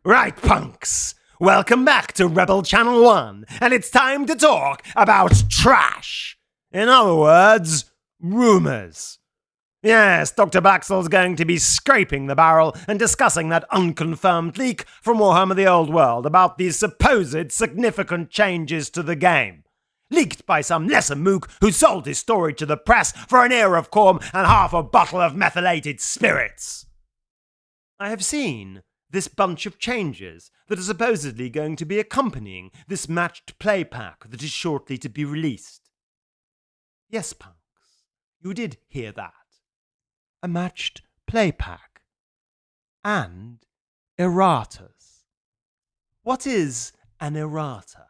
Right, punks! Welcome back to Rebel Channel 1, and it's time to talk about trash. In other words, rumours. Yes, Dr. Blaxill's going to be scraping the barrel and discussing that unconfirmed leak from Warhammer the Old World about these supposed significant changes to the game. Leaked by some lesser mook who sold his story to the press for an ear of corn and half a bottle of methylated spirits. I have seen this bunch of changes that are supposedly going to be accompanying this matched play pack that is shortly to be released. Yes, punks, you did hear that. A matched play pack. And erratas. What is an errata?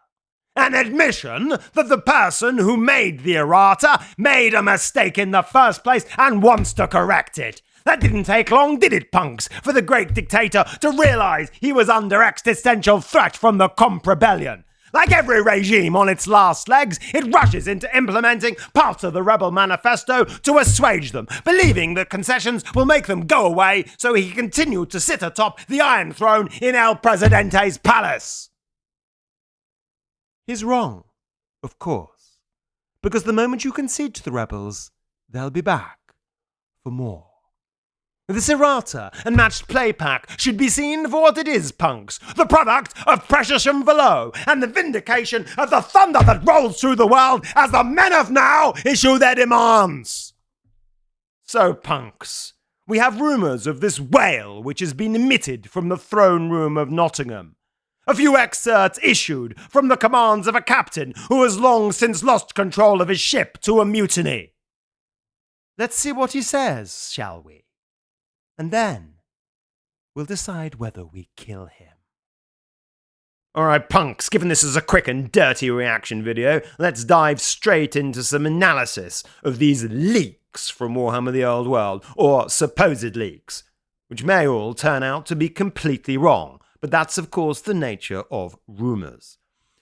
An admission that the person who made the errata made a mistake in the first place and wants to correct it. That didn't take long, did it, punks, for the Great Dictator to realise he was under existential threat from the Comp Rebellion. Like every regime on its last legs, it rushes into implementing parts of the Rebel Manifesto to assuage them, believing that concessions will make them go away so he can continue to sit atop the Iron Throne in El Presidente's palace. He's wrong, of course, because the moment you concede to the rebels, they'll be back for more. This errata and matched play pack should be seen for what it is, punks. The product of precious from below, and the vindication of the thunder that rolls through the world as the men of now issue their demands. So, punks, we have rumours of this wail which has been emitted from the throne room of Nottingham. A few excerpts issued from the commands of a captain who has long since lost control of his ship to a mutiny. Let's see what he says, shall we? And then we'll decide whether we kill him. Alright, punks, given this is a quick and dirty reaction video, let's dive straight into some analysis of these leaks from Warhammer the Old World, or supposed leaks, which may all turn out to be completely wrong, but that's of course the nature of rumours.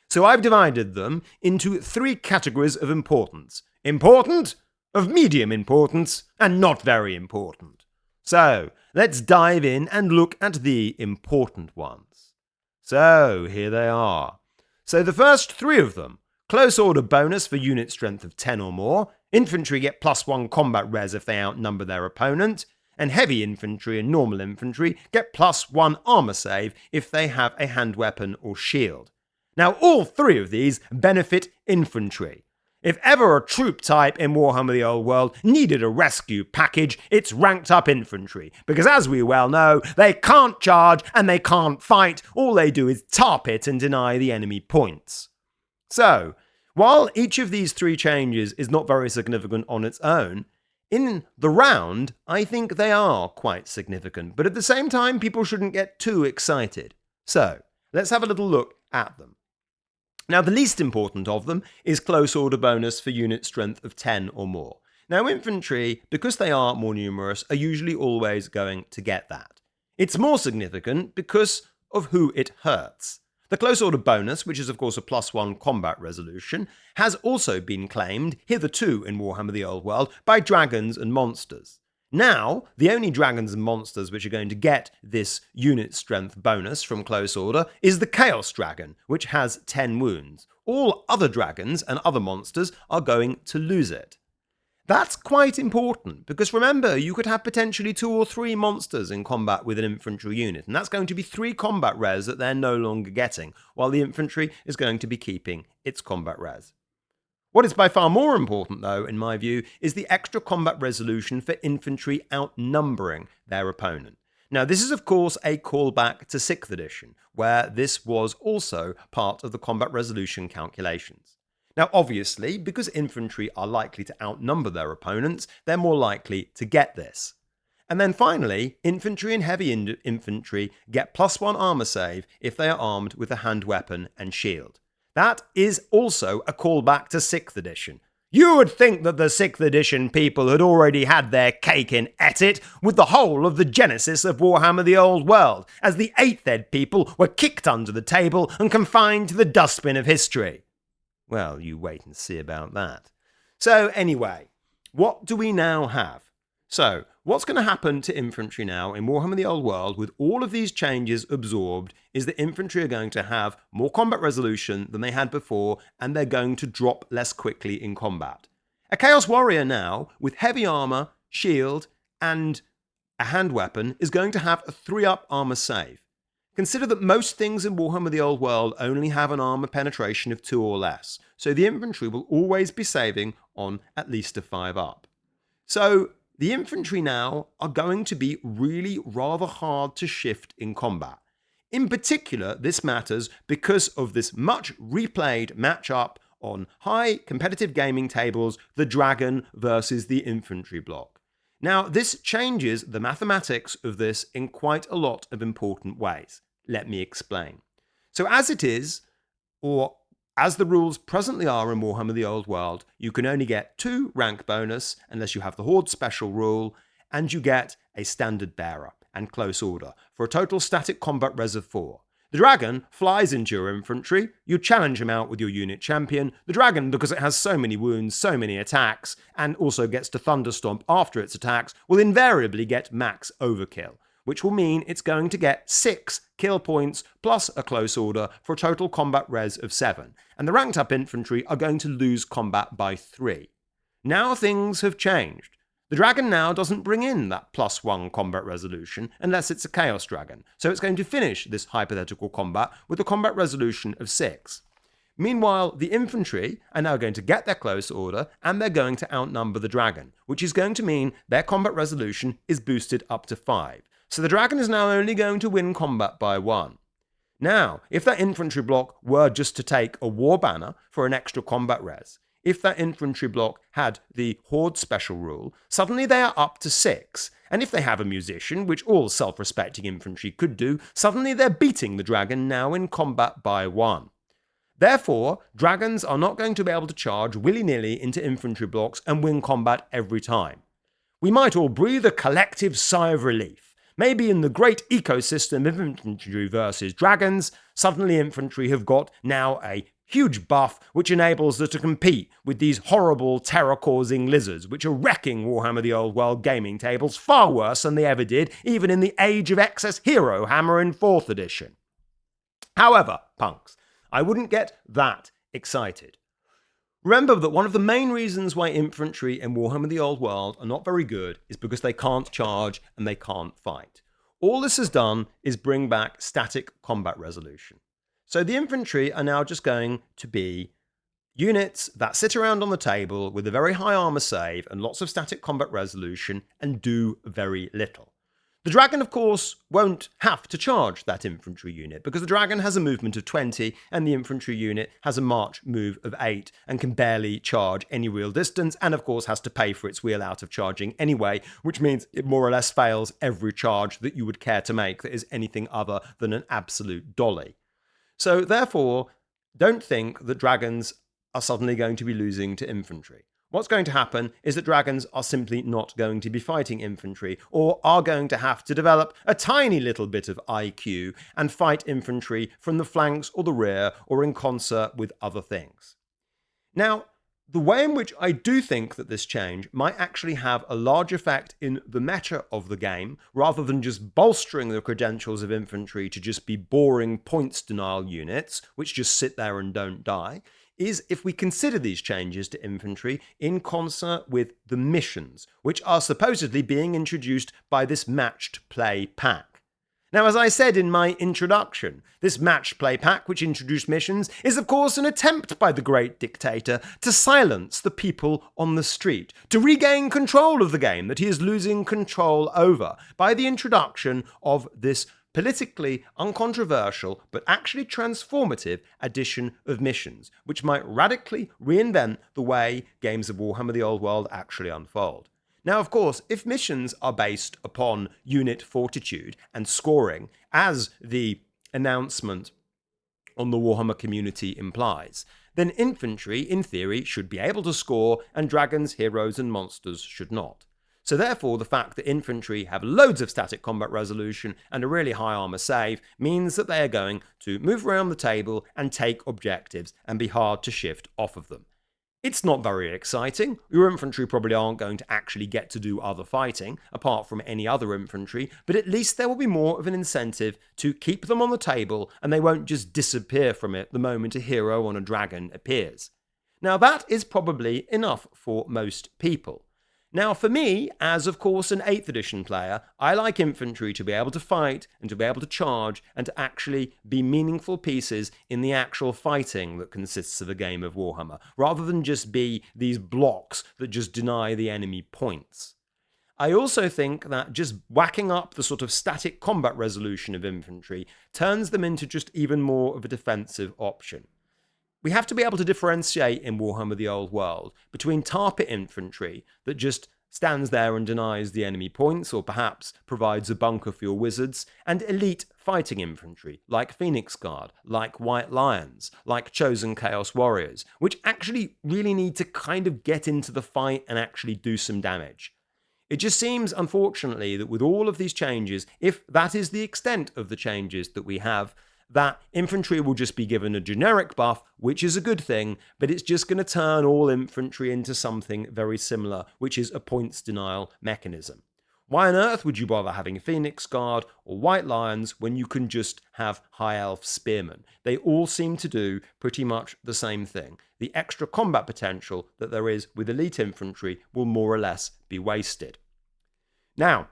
So I've divided them into three categories of importance. Important, of medium importance, and not very important. So, let's dive in and look at the important ones. So, here they are. So the first three of them: close order bonus for unit strength of 10 or more, infantry get +1 combat res if they outnumber their opponent, and heavy infantry and normal infantry get +1 armor save if they have a hand weapon or shield. Now, all three of these benefit infantry. If ever a troop type in Warhammer the Old World needed a rescue package, it's ranked up infantry, because as we well know, they can't charge and they can't fight, all they do is tarp it and deny the enemy points. So, while each of these three changes is not very significant on its own, in the round, I think they are quite significant, but at the same time, people shouldn't get too excited. So, let's have a little look at them. Now, the least important of them is close order bonus for unit strength of 10 or more. Now, infantry, because they are more numerous, are usually always going to get that. It's more significant because of who it hurts. The close order bonus, which is of course a +1 combat resolution, has also been claimed hitherto in Warhammer the Old World by dragons and monsters. Now, the only dragons and monsters which are going to get this unit strength bonus from close order is the Chaos Dragon, which has 10 wounds. All other dragons and other monsters are going to lose it. That's quite important, because remember, you could have potentially 2 or 3 monsters in combat with an infantry unit, and that's going to be 3 combat res that they're no longer getting, while the infantry is going to be keeping its combat res. What is by far more important, though, in my view, is the extra combat resolution for infantry outnumbering their opponent. Now, this is of course a callback to 6th edition, where this was also part of the combat resolution calculations. Now, obviously, because infantry are likely to outnumber their opponents, they're more likely to get this. And then finally, infantry and heavy infantry get +1 armor save if they are armed with a hand weapon and shield. That is also a callback to 6th edition. You would think that the 6th edition people had already had their cake and ate it with the whole of the genesis of Warhammer the Old World, as the 8th ed people were kicked under the table and confined to the dustbin of history. Well, you wait and see about that. So anyway, what do we now have? So, what's going to happen to infantry now in Warhammer the Old World with all of these changes absorbed is that infantry are going to have more combat resolution than they had before, and they're going to drop less quickly in combat. A Chaos Warrior now, with heavy armor, shield, and a hand weapon, is going to have a 3-up armor save. Consider that most things in Warhammer the Old World only have an armor penetration of 2 or less, so the infantry will always be saving on at least a 5-up. So, the infantry now are going to be really rather hard to shift in combat. In particular, this matters because of this much replayed matchup on high competitive gaming tables, the dragon versus the infantry block. Now, this changes the mathematics of this in quite a lot of important ways. Let me explain. So as it is, or as the rules presently are in Warhammer the Old World, you can only get 2 rank bonus unless you have the Horde special rule, and you get a standard bearer and close order for a total static combat res of 4. The dragon flies into your infantry, you challenge him out with your unit champion. The dragon, because it has so many wounds, so many attacks, and also gets to thunderstomp after its attacks, will invariably get max overkill, which will mean it's going to get 6 kill points plus a close order for a total combat res of 7, and the ranked up infantry are going to lose combat by 3. Now things have changed. The dragon now doesn't bring in that +1 combat resolution unless it's a Chaos Dragon, so it's going to finish this hypothetical combat with a combat resolution of 6. Meanwhile, the infantry are now going to get their close order, and they're going to outnumber the dragon, which is going to mean their combat resolution is boosted up to 5. So the dragon is now only going to win combat by 1. Now, if that infantry block were just to take a war banner for an extra combat res, if that infantry block had the Horde special rule, suddenly they are up to 6. And if they have a musician, which all self-respecting infantry could do, suddenly they're beating the dragon now in combat by 1. Therefore, dragons are not going to be able to charge willy-nilly into infantry blocks and win combat every time. We might all breathe a collective sigh of relief. Maybe in the great ecosystem of infantry versus dragons, suddenly infantry have got now a huge buff which enables them to compete with these horrible terror-causing lizards which are wrecking Warhammer the Old World gaming tables far worse than they ever did, even in the Age of Excess Hero Hammer in 4th edition. However, punks, I wouldn't get that excited. Remember that one of the main reasons why infantry in Warhammer the Old World are not very good is because they can't charge and they can't fight. All this has done is bring back static combat resolution. So the infantry are now just going to be units that sit around on the table with a very high armor save and lots of static combat resolution and do very little. The dragon, of course, won't have to charge that infantry unit because the dragon has a movement of 20 and the infantry unit has a march move of 8 and can barely charge any real distance, and of course has to pay for its wheel out of charging anyway, which means it more or less fails every charge that you would care to make that is anything other than an absolute dolly. So therefore, don't think that dragons are suddenly going to be losing to infantry. What's going to happen is that dragons are simply not going to be fighting infantry, or are going to have to develop a tiny little bit of IQ and fight infantry from the flanks or the rear or in concert with other things. Now, the way in which I do think that this change might actually have a large effect in the meta of the game, rather than just bolstering the credentials of infantry to just be boring points denial units, which just sit there and don't die, is if we consider these changes to infantry in concert with the missions, which are supposedly being introduced by this matched play pack. Now, as I said in my introduction, this matched play pack which introduced missions is of course an attempt by the Great Dictator to silence the people on the street, to regain control of the game that he is losing control over by the introduction of this politically uncontroversial but actually transformative addition of missions, which might radically reinvent the way games of Warhammer the Old World actually unfold. Now, of course, if missions are based upon unit fortitude and scoring, as the announcement on the Warhammer community implies, then infantry, in theory, should be able to score, and dragons, heroes, and monsters should not. So therefore, the fact that infantry have loads of static combat resolution and a really high armor save means that they are going to move around the table and take objectives and be hard to shift off of them. It's not very exciting. Your infantry probably aren't going to actually get to do other fighting, apart from any other infantry, but at least there will be more of an incentive to keep them on the table, and they won't just disappear from it the moment a hero on a dragon appears. Now that is probably enough for most people. Now for me, as of course an 8th edition player, I like infantry to be able to fight and to be able to charge and to actually be meaningful pieces in the actual fighting that consists of a game of Warhammer, rather than just be these blocks that just deny the enemy points. I also think that just whacking up the sort of static combat resolution of infantry turns them into just even more of a defensive option. We have to be able to differentiate in Warhammer the Old World between tar pit infantry that just stands there and denies the enemy points, or perhaps provides a bunker for your wizards, and elite fighting infantry like Phoenix Guard, like White Lions, like Chosen Chaos Warriors, which actually really need to kind of get into the fight and actually do some damage. It just seems, unfortunately, that with all of these changes, if that is the extent of the changes that we have, that infantry will just be given a generic buff, which is a good thing, but it's just going to turn all infantry into something very similar, which is a points denial mechanism. Why on earth would you bother having Phoenix Guard or White Lions when you can just have High Elf Spearmen? They all seem to do pretty much the same thing. The extra combat potential that there is with elite infantry will more or less be wasted. Now,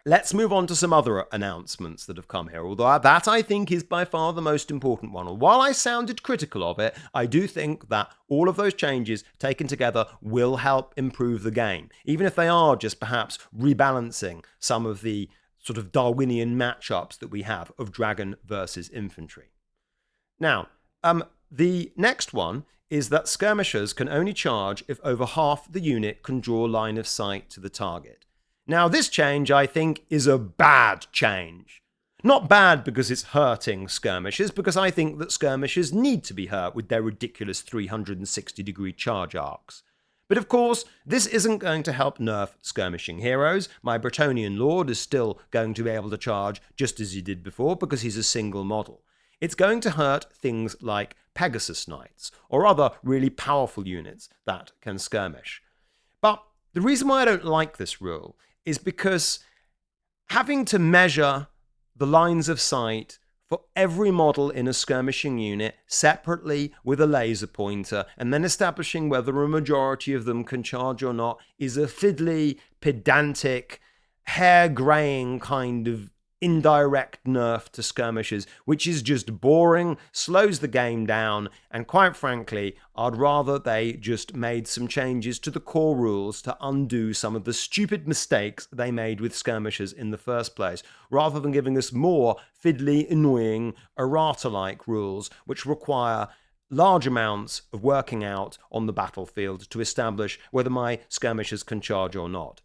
let's move on to some other announcements that have come here, although that I think is by far the most important one. And while I sounded critical of it, I do think that all of those changes taken together will help improve the game, even if they are just perhaps rebalancing some of the sort of Darwinian matchups that we have of dragon versus infantry. Now, the next one is that skirmishers can only charge if over half the unit can draw line of sight to the target. Now, this change, I think, is a bad change. Not bad because it's hurting skirmishers, because I think that skirmishers need to be hurt with their ridiculous 360-degree charge arcs. But of course, this isn't going to help nerf skirmishing heroes. My Bretonnian Lord is still going to be able to charge just as he did before, because he's a single model. It's going to hurt things like Pegasus Knights, or other really powerful units that can skirmish. But the reason why I don't like this rule is because having to measure the lines of sight for every model in a skirmishing unit separately with a laser pointer, and then establishing whether a majority of them can charge or not, is a fiddly, pedantic, hair-graying kind of indirect nerf to skirmishers, which is just boring, slows the game down, and quite frankly, I'd rather they just made some changes to the core rules to undo some of the stupid mistakes they made with skirmishers in the first place, rather than giving us more fiddly, annoying, errata-like rules, which require large amounts of working out on the battlefield to establish whether my skirmishers can charge or not.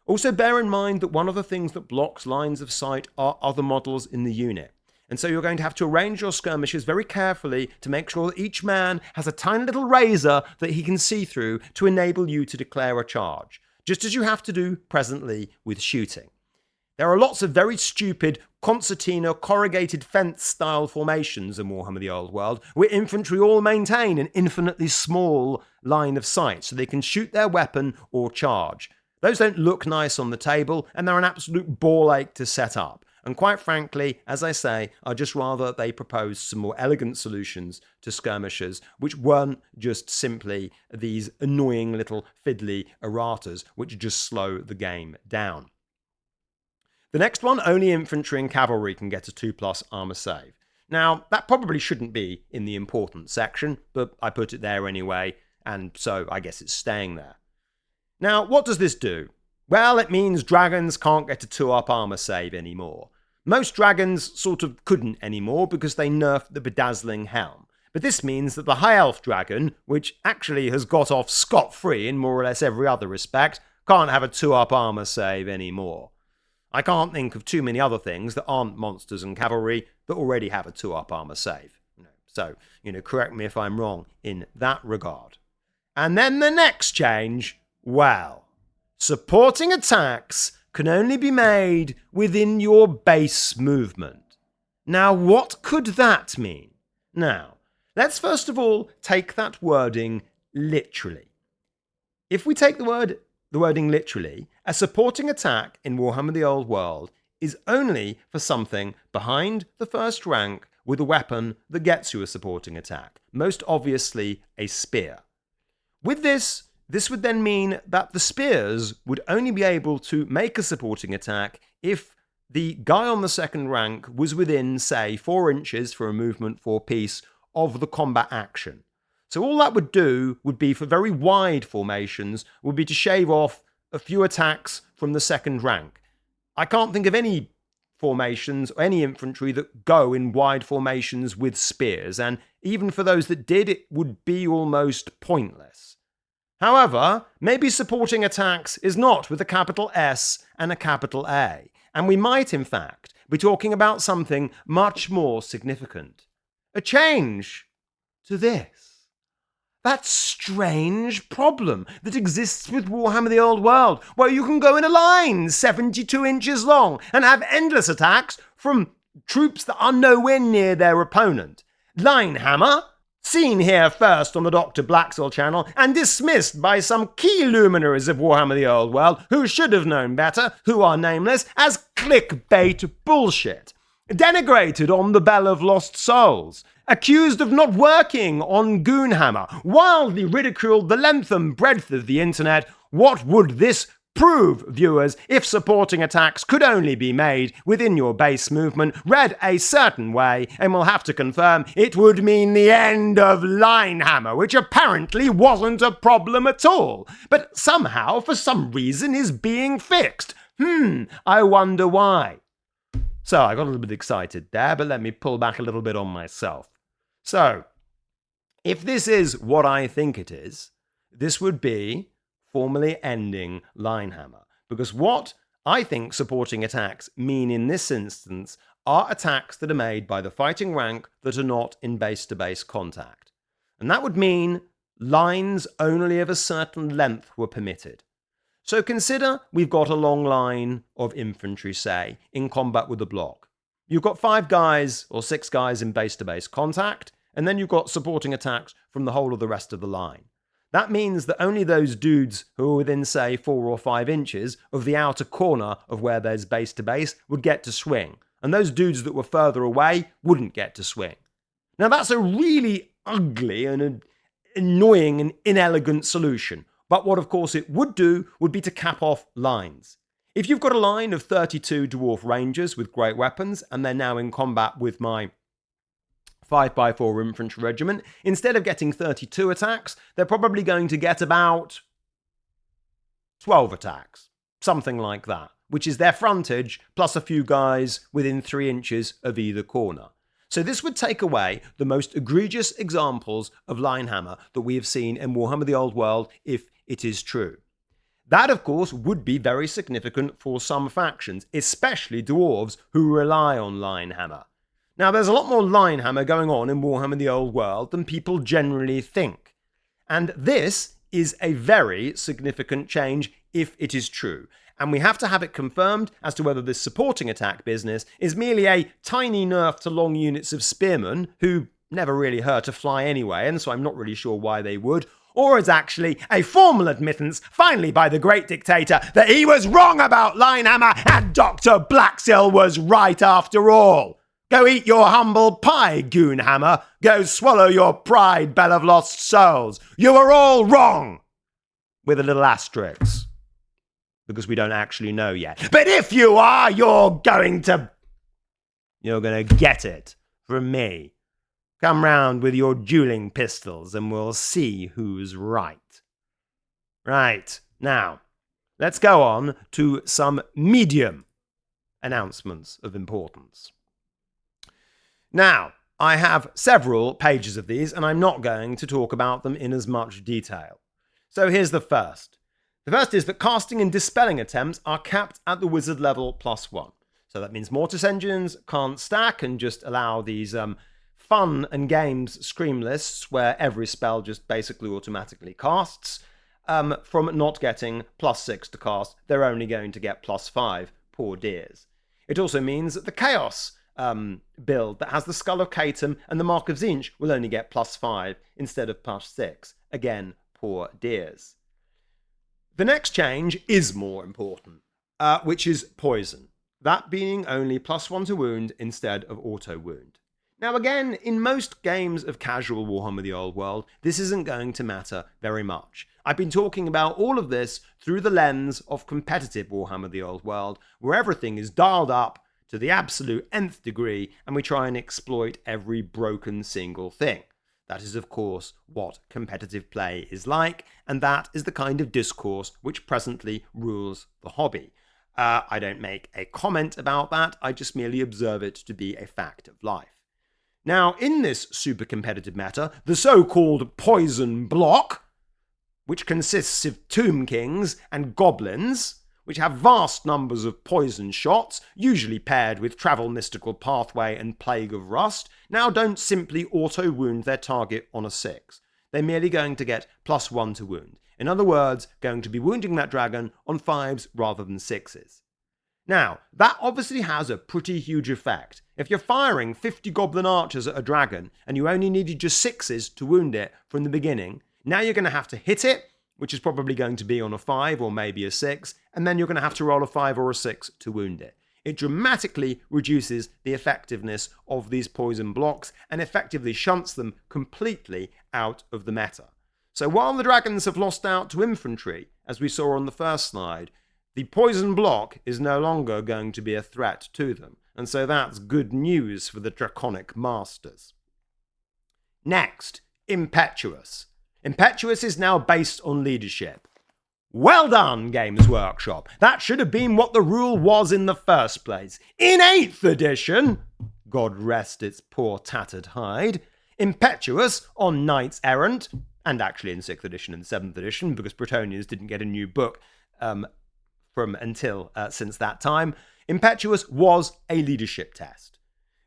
Also bear in mind that one of the things that blocks lines of sight are other models in the unit. And so you're going to have to arrange your skirmishers very carefully to make sure that each man has a tiny little razor that he can see through to enable you to declare a charge, just as you have to do presently with shooting. There are lots of very stupid concertina corrugated fence style formations in Warhammer the Old World, where infantry all maintain an infinitely small line of sight so they can shoot their weapon or charge. Those don't look nice on the table, and they're an absolute ball ache to set up. And quite frankly, as I say, I'd just rather they proposed some more elegant solutions to skirmishers, which weren't just simply these annoying little fiddly erratas, which just slow the game down. The next one, only infantry and cavalry can get a 2+ armor save. Now, that probably shouldn't be in the important section, but I put it there anyway, and so I guess it's staying there. Now, what does this do? Well, it means dragons can't get a 2+ armor save anymore. Most dragons sort of couldn't anymore because they nerfed the bedazzling helm. But this means that the High Elf dragon, which actually has got off scot-free in more or less every other respect, can't have a 2+ armor save anymore. I can't think of too many other things that aren't monsters and cavalry that already have a 2+ armor save. So, correct me if I'm wrong in that regard. And then the next change, well, supporting attacks can only be made within your base movement. Now, what could that mean? Now, let's first of all take that wording literally. If we take the wording literally, a supporting attack in Warhammer the Old World is only for something behind the first rank with a weapon that gets you a supporting attack, most obviously a spear. With this would then mean that the spears would only be able to make a supporting attack if the guy on the second rank was within, say, 4 inches for a movement 4 piece of the combat action. So all that would do would be, for very wide formations, would be to shave off a few attacks from the second rank. I can't think of any formations or any infantry that go in wide formations with spears, and even for those that did, it would be almost pointless. However, maybe supporting attacks is not with a capital S and a capital A, and we might, in fact, be talking about something much more significant. A change to this. That strange problem that exists with Warhammer the Old World, where you can go in a line 72 inches long and have endless attacks from troops that are nowhere near their opponent. Linehammer, seen here first on the Dr. Blaxill channel and dismissed by some key luminaries of Warhammer the Old World who should have known better, who are nameless, as clickbait bullshit. Denigrated on the Bell of Lost Souls, accused of not working on Goonhammer, wildly ridiculed the length and breadth of the internet. What would this prove, viewers, if supporting attacks could only be made within your base movement, read a certain way, and we'll have to confirm it would mean the end of Linehammer, which apparently wasn't a problem at all, but somehow, for some reason, is being fixed. I wonder why. So I got a little bit excited there, but let me pull back a little bit on myself. So, if this is what I think it is, this would be formally ending Linehammer. Because what I think supporting attacks mean in this instance are attacks that are made by the fighting rank that are not in base-to-base contact. And that would mean lines only of a certain length were permitted. So consider we've got a long line of infantry, say, in combat with a block. You've got 5 guys or 6 guys in base-to-base contact, and then you've got supporting attacks from the whole of the rest of the line. That means that only those dudes who are within, say, 4 or 5 inches of the outer corner of where there's base-to-base would get to swing, and those dudes that were further away wouldn't get to swing. Now that's a really ugly and an annoying and inelegant solution. But what, of course, it would do would be to cap off lines. If you've got a line of 32 dwarf rangers with great weapons, and they're now in combat with my 5x4 infantry regiment, instead of getting 32 attacks, they're probably going to get about 12 attacks. Something like that, which is their frontage, plus a few guys within 3 inches of either corner. So this would take away the most egregious examples of Linehammer that we have seen in Warhammer the Old World, if it is true. That, of course, would be very significant for some factions, especially dwarves who rely on Linehammer. Now, there's a lot more Linehammer going on in Warhammer the Old World than people generally think. And this is a very significant change if it is true. And we have to have it confirmed as to whether this supporting attack business is merely a tiny nerf to long units of spearmen, who never really hurt a fly anyway, and so I'm not really sure why they would, or is actually a formal admittance, finally by the Great Dictator, that he was wrong about Linehammer and Dr. Blaxill was right after all. Go eat your humble pie, Goonhammer. Go swallow your pride, Bell of Lost Souls. You were all wrong! With a little asterisk. Because we don't actually know yet. But if you are, you're going to get it from me. Come round with your dueling pistols and we'll see who's right. Right, now, let's go on to some medium announcements of importance. Now, I have several pages of these, and I'm not going to talk about them in as much detail. So here's the first. The first is that casting and dispelling attempts are capped at the wizard level +1. So that means mortis engines can't stack and just allow these fun and games scream lists where every spell just basically automatically casts from not getting +6 to cast. They're only going to get +5, poor dears. It also means that the Chaos build that has the Skull of Catum and the Mark of Zinch will only get +5 instead of +6. Again, poor dears. The next change is more important, which is poison. That being only +1 to wound instead of auto wound. Now again, in most games of casual Warhammer the Old World, this isn't going to matter very much. I've been talking about all of this through the lens of competitive Warhammer the Old World, where everything is dialed up to the absolute nth degree and we try and exploit every broken single thing. That is, of course, what competitive play is like, and that is the kind of discourse which presently rules the hobby. I don't make a comment about that, I just merely observe it to be a fact of life. Now, in this super competitive meta, the so-called poison block, which consists of Tomb Kings and Goblins, which have vast numbers of poison shots, usually paired with Travel Mystical Pathway and Plague of Rust, now don't simply auto-wound their target on a 6. They're merely going to get +1 to wound. In other words, going to be wounding that dragon on 5s rather than 6s. Now, that obviously has a pretty huge effect. If you're firing 50 Goblin Archers at a dragon, and you only needed just 6s to wound it from the beginning, now you're going to have to hit it, which is probably going to be on a 5 or maybe a 6, and then you're going to have to roll a 5 or a 6 to wound it. It dramatically reduces the effectiveness of these poison blocks and effectively shunts them completely out of the meta. So while the dragons have lost out to infantry, as we saw on the first slide, the poison block is no longer going to be a threat to them, and so that's good news for the draconic masters. Next, Impetuous. Impetuous is now based on leadership. Well done, Games Workshop. That should have been what the rule was in the first place. In 8th edition, God rest its poor tattered hide, Impetuous on Knights Errant, and actually in 6th edition and 7th edition, because Bretonnians didn't get a new book since that time, Impetuous was a leadership test.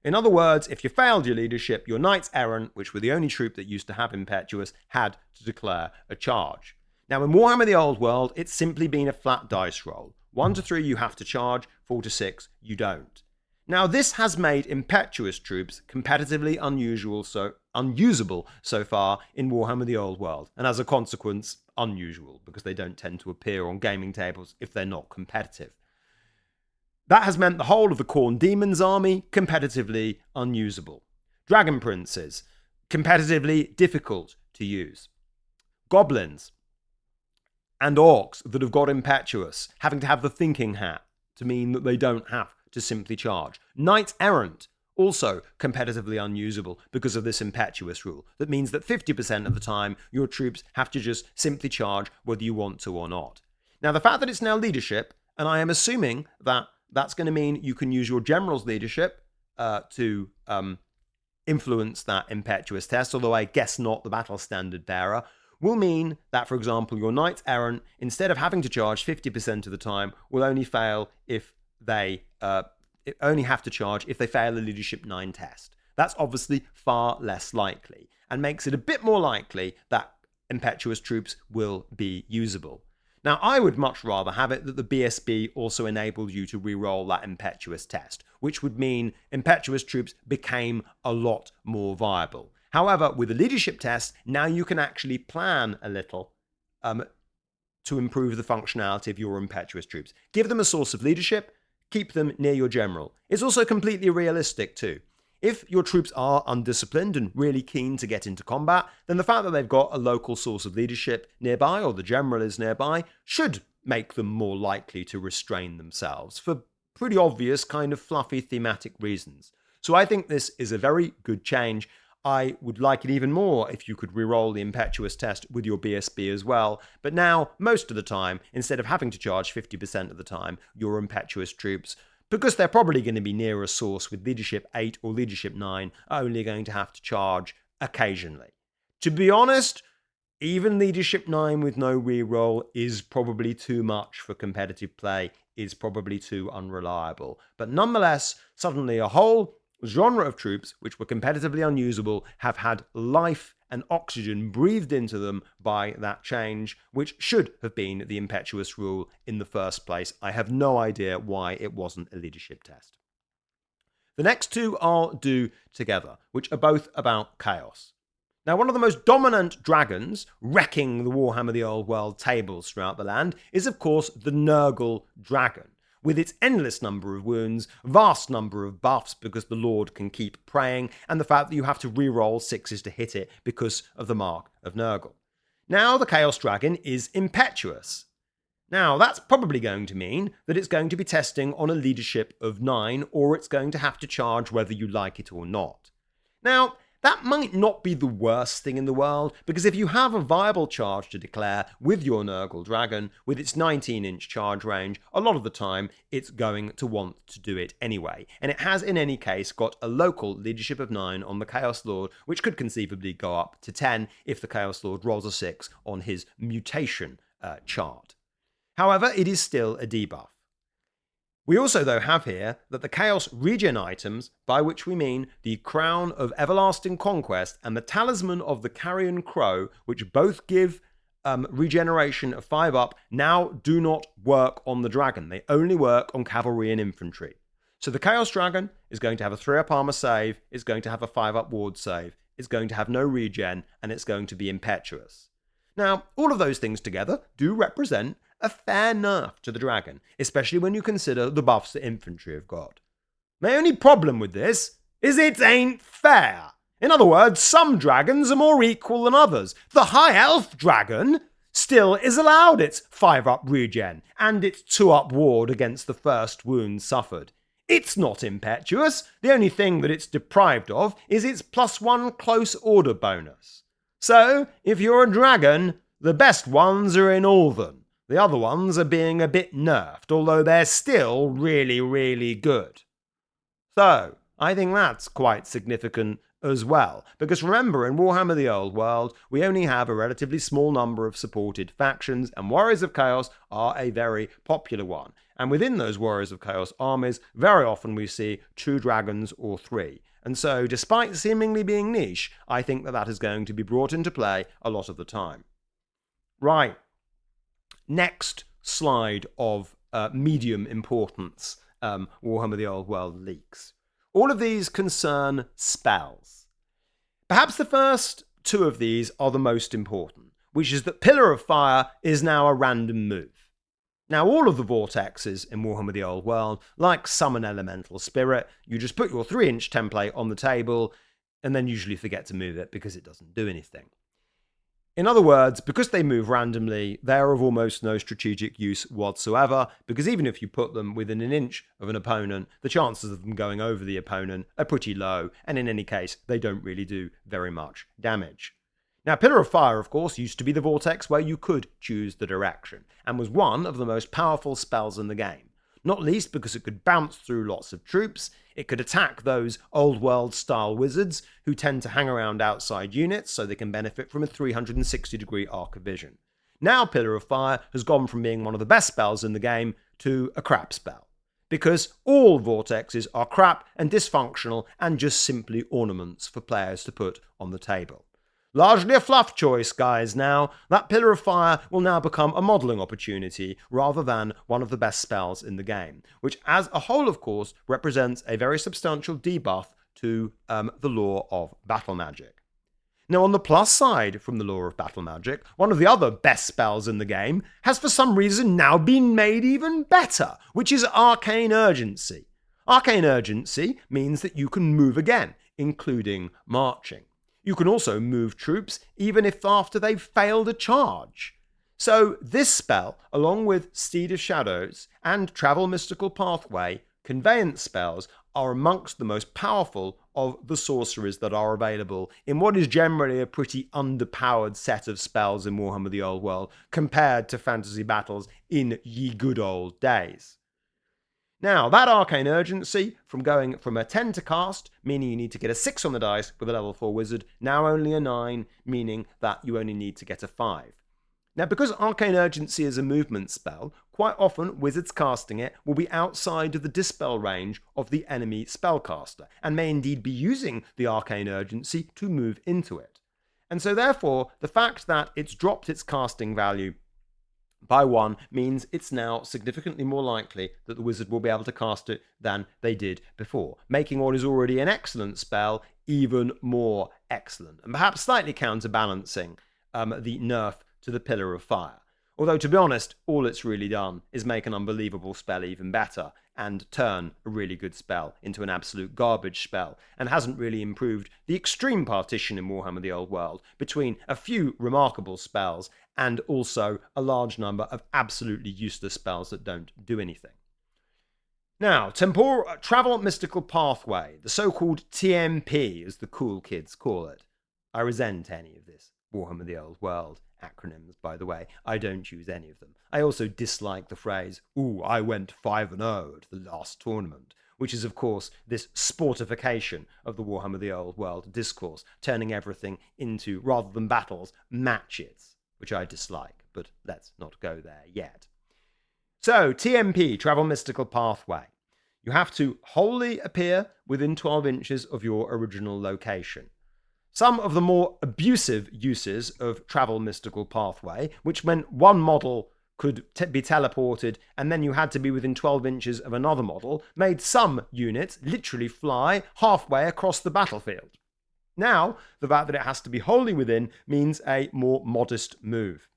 In other words, if you failed your leadership, your Knights Errant, which were the only troop that used to have Impetuous, had to declare a charge. Now in Warhammer the Old World, it's simply been a flat dice roll. 1 to 3 you have to charge, 4 to 6 you don't. Now this has made Impetuous troops competitively unusable so far in Warhammer the Old World, and as a consequence, unusual, because they don't tend to appear on gaming tables if they're not competitive. That has meant the whole of the Khorne Demons army competitively unusable. Dragon Princes, competitively difficult to use. Goblins and Orcs that have got Impetuous, having to have the thinking hat to mean that they don't have to simply charge. Knights Errant, also competitively unusable because of this Impetuous rule. That means that 50% of the time your troops have to just simply charge whether you want to or not. Now the fact that it's now leadership, and I am assuming that that's going to mean you can use your general's leadership to influence that Impetuous test, although I guess not the battle standard bearer, will mean that, for example, your Knights Errant, instead of having to charge 50% of the time, will only fail if they only have to charge if they fail a Leadership 9 test. That's obviously far less likely, and makes it a bit more likely that Impetuous troops will be usable. Now, I would much rather have it that the BSB also enabled you to re-roll that Impetuous test, which would mean Impetuous troops became a lot more viable. However, with the leadership test, now you can actually plan a little to improve the functionality of your Impetuous troops. Give them a source of leadership, keep them near your general. It's also completely realistic too. If your troops are undisciplined and really keen to get into combat, then the fact that they've got a local source of leadership nearby, or the general is nearby, should make them more likely to restrain themselves for pretty obvious kind of fluffy thematic reasons. So I think this is a very good change. I would like it even more if you could reroll the Impetuous test with your BSB as well, but now, most of the time, instead of having to charge 50% of the time, your Impetuous troops, because they're probably going to be near a source with Leadership 8 or Leadership 9, are only going to have to charge occasionally. To be honest, even Leadership 9 with no reroll is probably too much for competitive play, is probably too unreliable. But nonetheless, suddenly a whole genre of troops which were competitively unusable have had life and oxygen breathed into them by that change, which should have been the Impetuous rule in the first place. I have no idea why it wasn't a leadership test. The next two I'll do together, which are both about chaos. Now, one of the most dominant dragons wrecking the Warhammer the Old World tables throughout the land is, of course, the Nurgle dragon, with its endless number of wounds, vast number of buffs because the Lord can keep praying, and the fact that you have to reroll 6s to hit it because of the mark of Nurgle. Now, the Chaos Dragon is impetuous. Now, that's probably going to mean that it's going to be testing on a leadership of 9, or it's going to have to charge whether you like it or not. Now, that might not be the worst thing in the world, because if you have a viable charge to declare with your Nurgle Dragon, with its 19-inch charge range, a lot of the time it's going to want to do it anyway. And it has in any case got a local leadership of 9 on the Chaos Lord, which could conceivably go up to 10 if the Chaos Lord rolls a 6 on his mutation chart. However, it is still a debuff. We also, though, have here that the Chaos regen items, by which we mean the Crown of Everlasting Conquest and the Talisman of the Carrion Crow, which both give regeneration of 5 up, now do not work on the dragon. They only work on cavalry and infantry. So the Chaos Dragon is going to have a 3-up armor save, it's going to have a 5-up ward save, it's going to have no regen, and it's going to be impetuous. Now, all of those things together do represent a fair nerf to the dragon, especially when you consider the buffs that infantry have got. My only problem with this is it ain't fair. In other words, some dragons are more equal than others. The High Elf dragon still is allowed its 5-up regen and its 2-up ward against the first wound suffered. It's not impetuous. The only thing that it's deprived of is its +1 close order bonus. So, if you're a dragon, the best ones are in Alden. The other ones are being a bit nerfed, although they're still really, really good. So, I think that's quite significant as well, because remember, in Warhammer the Old World, we only have a relatively small number of supported factions, and Warriors of Chaos are a very popular one. And within those Warriors of Chaos armies, very often we see 2 dragons or 3. And so, despite seemingly being niche, I think that is going to be brought into play a lot of the time. Right. Next slide of medium importance Warhammer the Old World leaks. All of these concern spells. Perhaps the first 2 of these are the most important, which is that Pillar of Fire is now a random move. Now, all of the vortexes in Warhammer the Old World, like Summon Elemental Spirit, you just put your 3-inch template on the table and then usually forget to move it because it doesn't do anything. In other words, because they move randomly, they are of almost no strategic use whatsoever, because even if you put them within an inch of an opponent, the chances of them going over the opponent are pretty low, and in any case, they don't really do very much damage. Now, Pillar of Fire, of course, used to be the vortex where you could choose the direction, and was one of the most powerful spells in the game. Not least because it could bounce through lots of troops, it could attack those old world style wizards who tend to hang around outside units so they can benefit from a 360-degree arc of vision. Now Pillar of Fire has gone from being one of the best spells in the game to a crap spell, because all vortexes are crap and dysfunctional and just simply ornaments for players to put on the table. Largely a fluff choice, guys, now. That Pillar of Fire will now become a modelling opportunity rather than one of the best spells in the game, which as a whole, of course, represents a very substantial debuff to the lore of battle magic. Now, on the plus side from the lore of battle magic, one of the other best spells in the game has for some reason now been made even better, which is Arcane Urgency. Arcane Urgency means that you can move again, including marching. You can also move troops even if after they've failed a charge. So this spell, along with Steed of Shadows and Travel Mystical Pathway, conveyance spells are amongst the most powerful of the sorceries that are available in what is generally a pretty underpowered set of spells in Warhammer the Old World compared to fantasy battles in ye good old days. Now, that Arcane Urgency, from going from a 10 to cast, meaning you need to get a 6 on the dice with a level 4 wizard, now only a 9, meaning that you only need to get a 5. Now, because Arcane Urgency is a movement spell, quite often wizards casting it will be outside of the dispel range of the enemy spellcaster, and may indeed be using the Arcane Urgency to move into it. And so therefore, the fact that it's dropped its casting value by 1 means it's now significantly more likely that the wizard will be able to cast it than they did before, making what is already an excellent spell even more excellent, and perhaps slightly counterbalancing the nerf to the Pillar of Fire. Although, to be honest, all it's really done is make an unbelievable spell even better and turn a really good spell into an absolute garbage spell, and hasn't really improved the extreme partition in Warhammer the Old World between a few remarkable spells and also a large number of absolutely useless spells that don't do anything. Now, Travel Mystical Pathway, the so-called TMP, as the cool kids call it. I resent any of this Warhammer the Old World acronyms, by the way. I don't use any of them. I also dislike the phrase, "Ooh, I went 5-0 at the last tournament," which is, of course, this sportification of the Warhammer the Old World discourse, turning everything into, rather than battles, matches, which I dislike, but let's not go there yet. So, TMP, Travel Mystical Pathway. You have to wholly appear within 12 inches of your original location. Some of the more abusive uses of Travel Mystical Pathway, which meant one model could be teleported and then you had to be within 12 inches of another model, made some units literally fly halfway across the battlefield. Now, the fact that it has to be wholly within means a more modest move.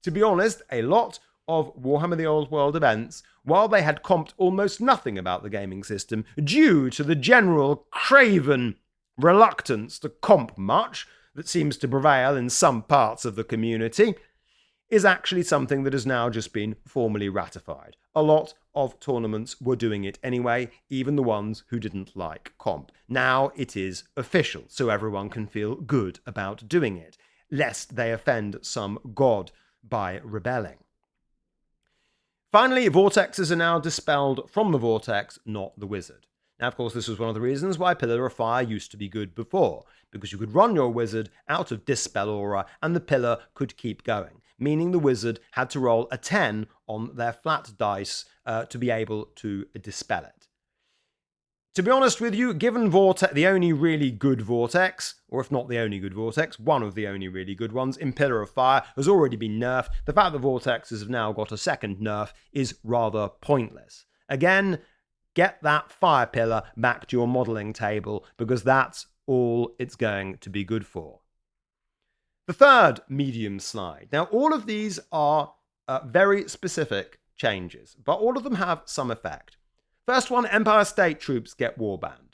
To be honest, a lot of Warhammer the Old World events, while they had comped almost nothing about the gaming system, due to the general craven reluctance to comp much that seems to prevail in some parts of the community, is actually something that has now just been formally ratified. A lot of tournaments were doing it anyway, even the ones who didn't like comp. Now it is official, so everyone can feel good about doing it, lest they offend some god by rebelling. Finally, vortexes are now dispelled from the vortex, not the wizard. Now, of course, this was one of the reasons why Pillar of Fire used to be good before, because you could run your wizard out of Dispel Aura and the pillar could keep going, meaning the wizard had to roll a 10 on their flat dice to be able to dispel it. To be honest with you, given the only really good vortex, or if not the only good vortex, one of the only really good ones in Pillar of Fire has already been nerfed, the fact that vortexes have now got a second nerf is rather pointless. Again, get that fire pillar back to your modelling table, because that's all it's going to be good for. The third medium slide. Now, all of these are very specific changes, but all of them have some effect. First one, Empire State Troops get warbanned.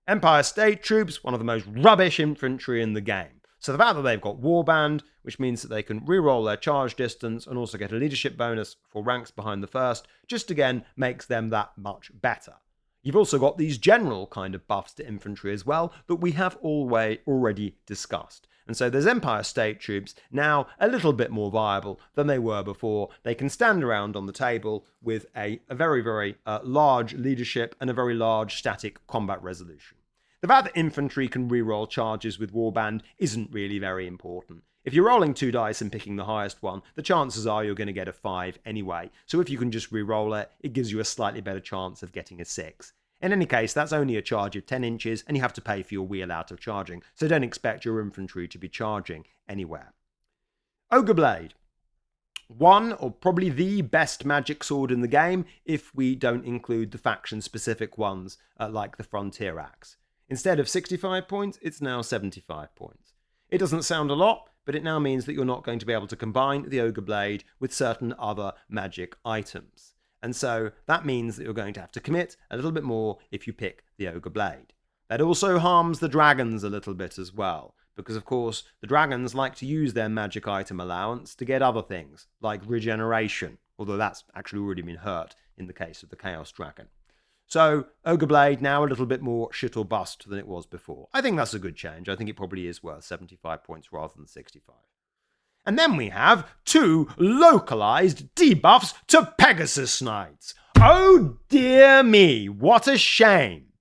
Empire State Troops, one of the most rubbish infantry in the game. So the fact that they've got warbanned, which means that they can reroll their charge distance and also get a leadership bonus for ranks behind the first, just again makes them that much better. You've also got these general kind of buffs to infantry as well that we have already discussed. And so there's Empire State Troops now a little bit more viable than they were before. They can stand around on the table with a very, very large leadership and a very large static combat resolution. The fact that infantry can reroll charges with warband isn't really very important. If you're rolling 2 dice and picking the highest one, the chances are you're going to get a 5 anyway. So if you can just reroll it, it gives you a slightly better chance of getting a 6. In any case, that's only a charge of 10 inches, and you have to pay for your wheel out of charging, so don't expect your infantry to be charging anywhere. Ogre Blade. One, or probably the best magic sword in the game, if we don't include the faction-specific ones like the Frontier Axe. Instead of 65 points, it's now 75 points. It doesn't sound a lot, but it now means that you're not going to be able to combine the Ogre Blade with certain other magic items. And so that means that you're going to have to commit a little bit more if you pick the Ogre Blade. That also harms the dragons a little bit as well, because of course the dragons like to use their magic item allowance to get other things, like regeneration, although that's actually already been hurt in the case of the Chaos Dragon. So Ogre Blade now a little bit more shit or bust than it was before. I think that's a good change. I think it probably is worth 75 points rather than 65. And then we have 2 localized debuffs to Pegasus Knights. Oh dear me, what a shame.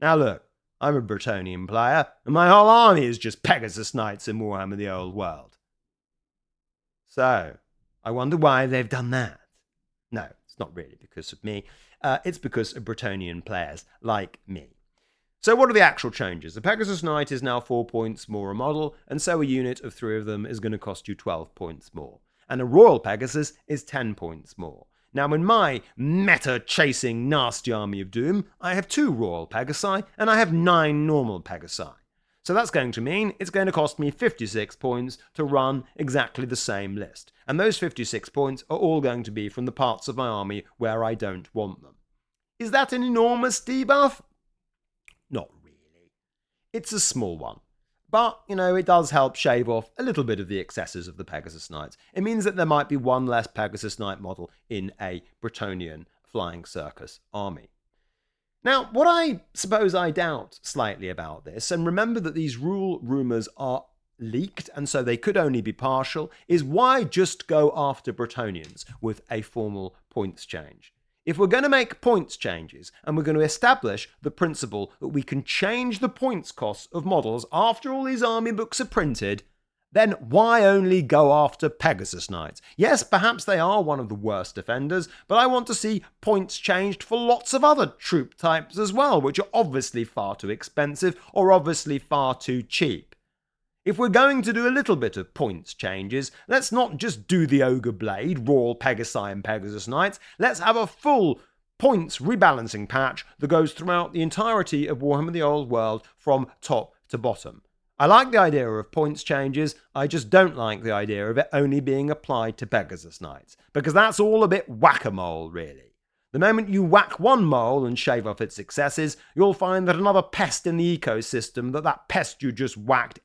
Now look, I'm a Bretonnian player, and my whole army is just Pegasus Knights in Warhammer the Old World. So, I wonder why they've done that. No, it's not really because of me. It's because of Bretonnian players like me. So what are the actual changes? The Pegasus Knight is now 4 points more a model, and so a unit of 3 of them is going to cost you 12 points more. and a Royal Pegasus is 10 points more. Now, in my meta-chasing nasty army of doom, I have 2 Royal Pegasi and I have 9 normal Pegasi. So that's going to mean it's going to cost me 56 points to run exactly the same list. And those 56 points are all going to be from the parts of my army where I don't want them. Is that an enormous debuff? Not really. It's a small one. But, it does help shave off a little bit of the excesses of the Pegasus Knights. It means that there might be one less Pegasus Knight model in a Bretonnian flying circus army. Now, what I suppose I doubt slightly about this, and remember that these rule rumours are leaked and so they could only be partial, is why just go after Bretonnians with a formal points change? If we're going to make points changes, and we're going to establish the principle that we can change the points costs of models after all these army books are printed, then why only go after Pegasus Knights? Yes, perhaps they are one of the worst defenders, but I want to see points changed for lots of other troop types as well, which are obviously far too expensive or obviously far too cheap. If we're going to do a little bit of points changes, let's not just do the Ogre Blade, Royal Pegasi and Pegasus Knights. Let's have a full points rebalancing patch that goes throughout the entirety of Warhammer the Old World from top to bottom. I like the idea of points changes, I just don't like the idea of it only being applied to Pegasus Knights, because that's all a bit whack-a-mole, really. The moment you whack one mole and shave off its excesses, you'll find that another pest in the ecosystem that pest you just whacked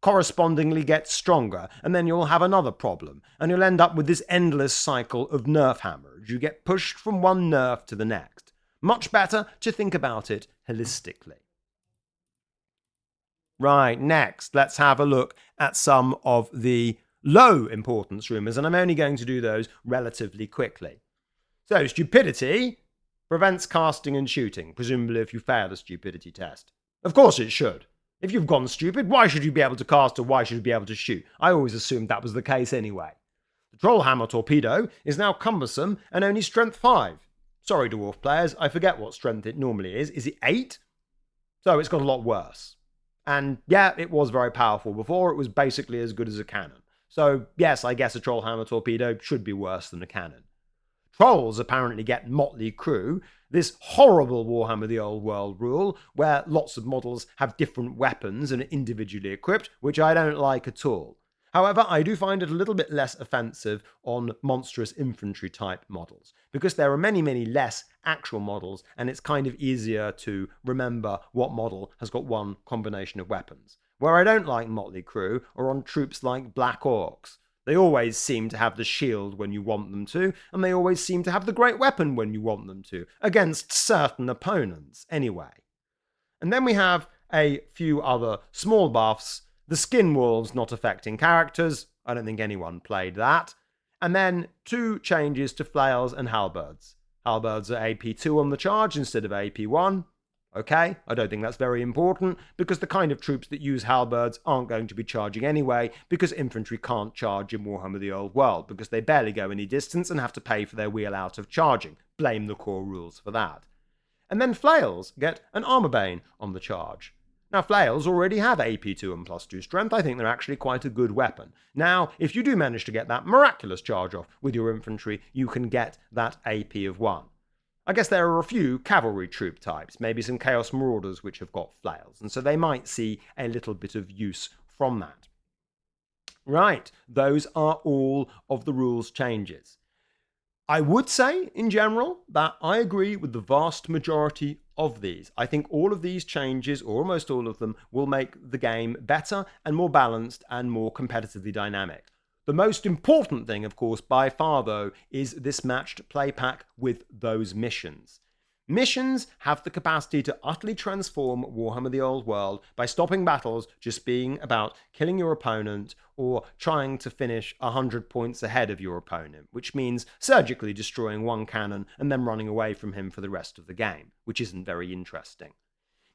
correspondingly gets stronger, and then you'll have another problem, and you'll end up with this endless cycle of nerf hammers. You get pushed from one nerf to the next. Much better to think about it holistically. Right, next, let's have a look at some of the low importance rumours, and I'm only going to do those relatively quickly. So, stupidity prevents casting and shooting, presumably if you fail a stupidity test. Of course it should. If you've gone stupid, why should you be able to cast or why should you be able to shoot? I always assumed that was the case anyway. The Trollhammer Torpedo is now cumbersome and only strength 5. Sorry, Dwarf players, I forget what strength it normally is. Is it 8? So it's got a lot worse. And yeah, it was very powerful before. It was basically as good as a cannon. So yes, I guess a Trollhammer Torpedo should be worse than a cannon. Trolls apparently get motley crew, this horrible Warhammer the Old World rule, where lots of models have different weapons and are individually equipped, which I don't like at all. However, I do find it a little bit less offensive on monstrous infantry type models, because there are many, many less actual models, and it's kind of easier to remember what model has got one combination of weapons. Where I don't like motley crew are on troops like Black Orcs. They always seem to have the shield when you want them to, and they always seem to have the great weapon when you want them to, against certain opponents, anyway. And then we have a few other small buffs. The skin wolves not affecting characters. I don't think anyone played that. And then 2 changes to flails and halberds. Halberds are AP2 on the charge instead of AP1. Okay, I don't think that's very important, because the kind of troops that use halberds aren't going to be charging anyway, because infantry can't charge in Warhammer the Old World, because they barely go any distance and have to pay for their wheel out of charging. Blame the core rules for that. And then flails get an armor bane on the charge. Now, flails already have AP2 and +2 strength. I think they're actually quite a good weapon. Now, if you do manage to get that miraculous charge off with your infantry, you can get that AP of 1. I guess there are a few cavalry troop types, maybe some Chaos Marauders which have got flails, and so they might see a little bit of use from that. Right, those are all of the rules changes. I would say, in general, that I agree with the vast majority of these. I think all of these changes, or almost all of them, will make the game better and more balanced and more competitively dynamic. The most important thing, of course, by far, though, is this matched play pack with those missions. Missions have the capacity to utterly transform Warhammer the Old World by stopping battles just being about killing your opponent or trying to finish 100 points ahead of your opponent, which means surgically destroying one cannon and then running away from him for the rest of the game, which isn't very interesting.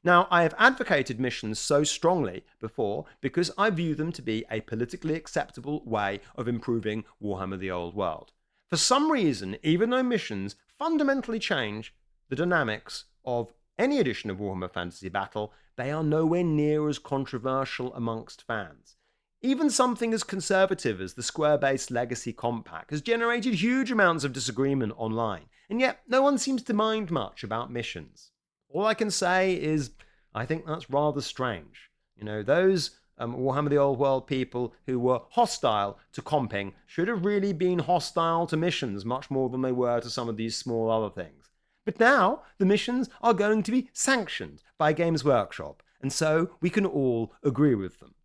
Now, I have advocated missions so strongly before because I view them to be a politically acceptable way of improving Warhammer the Old World. For some reason, even though missions fundamentally change the dynamics of any edition of Warhammer Fantasy Battle, they are nowhere near as controversial amongst fans. Even something as conservative as the square-based Legacy Compact has generated huge amounts of disagreement online, and yet no one seems to mind much about missions. All I can say is, I think that's rather strange. Those Warhammer the Old World people who were hostile to comping should have really been hostile to missions much more than they were to some of these small other things. But now the missions are going to be sanctioned by Games Workshop, and so we can all agree with them.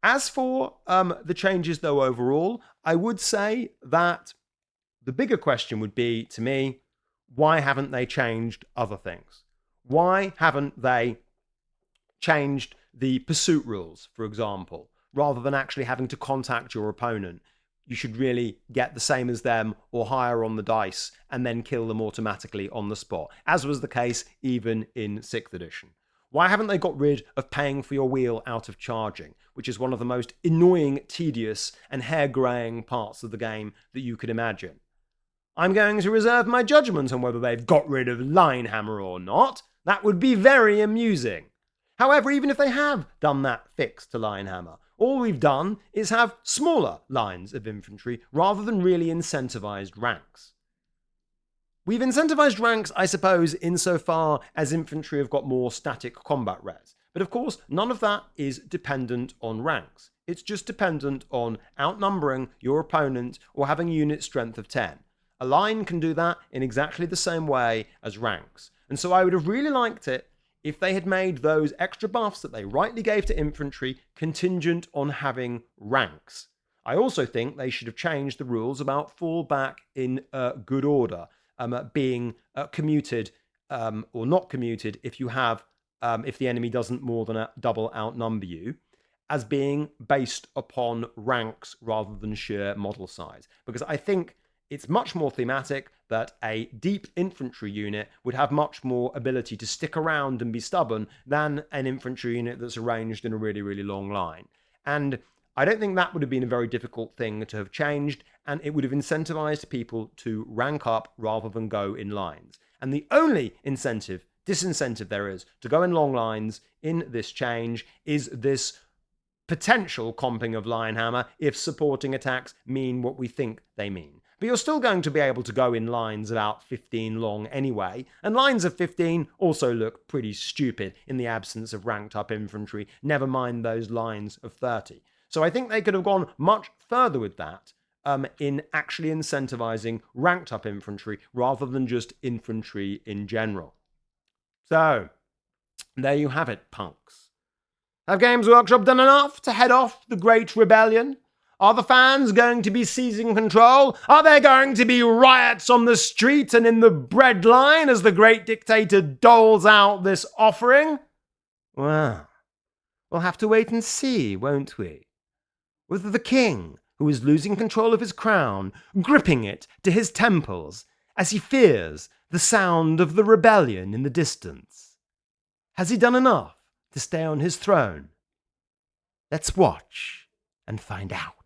As for the changes, though, overall, I would say that the bigger question would be, to me, why haven't they changed other things? Why haven't they changed the pursuit rules, for example, rather than actually having to contact your opponent? You should really get the same as them or higher on the dice and then kill them automatically on the spot, as was the case even in 6th edition. Why haven't they got rid of paying for your wheel out of charging, which is one of the most annoying, tedious, and hair-graying parts of the game that you could imagine? I'm going to reserve my judgment on whether they've got rid of Linehammer or not. That would be very amusing. However, even if they have done that fix to Linehammer, all we've done is have smaller lines of infantry rather than really incentivized ranks. We've incentivized ranks, I suppose, insofar as infantry have got more static combat res. But of course, none of that is dependent on ranks. It's just dependent on outnumbering your opponent or having a unit strength of 10. A line can do that in exactly the same way as ranks. And so I would have really liked it if they had made those extra buffs that they rightly gave to infantry contingent on having ranks. I also think they should have changed the rules about fall back in good order. Being commuted or not commuted if you have if the enemy doesn't more than double outnumber you, as being based upon ranks rather than sheer model size. Because I think it's much more thematic that a deep infantry unit would have much more ability to stick around and be stubborn than an infantry unit that's arranged in a really, really long line. And I don't think that would have been a very difficult thing to have changed, and it would have incentivized people to rank up rather than go in lines. And the only disincentive there is to go in long lines in this change is this potential comping of Linehammer if supporting attacks mean what we think they mean. But you're still going to be able to go in lines about 15 long anyway, and lines of 15 also look pretty stupid in the absence of ranked up infantry, never mind those lines of 30. So I think they could have gone much further with that in actually incentivizing ranked up infantry rather than just infantry in general. So, there you have it, punks. Have Games Workshop done enough to head off the Great Rebellion? Are the fans going to be seizing control? Are there going to be riots on the street and in the bread line as the Great Dictator doles out this offering? Well, we'll have to wait and see, won't we? With the king, who is losing control of his crown, gripping it to his temples as he fears the sound of the rebellion in the distance. Has he done enough to stay on his throne? Let's watch and find out.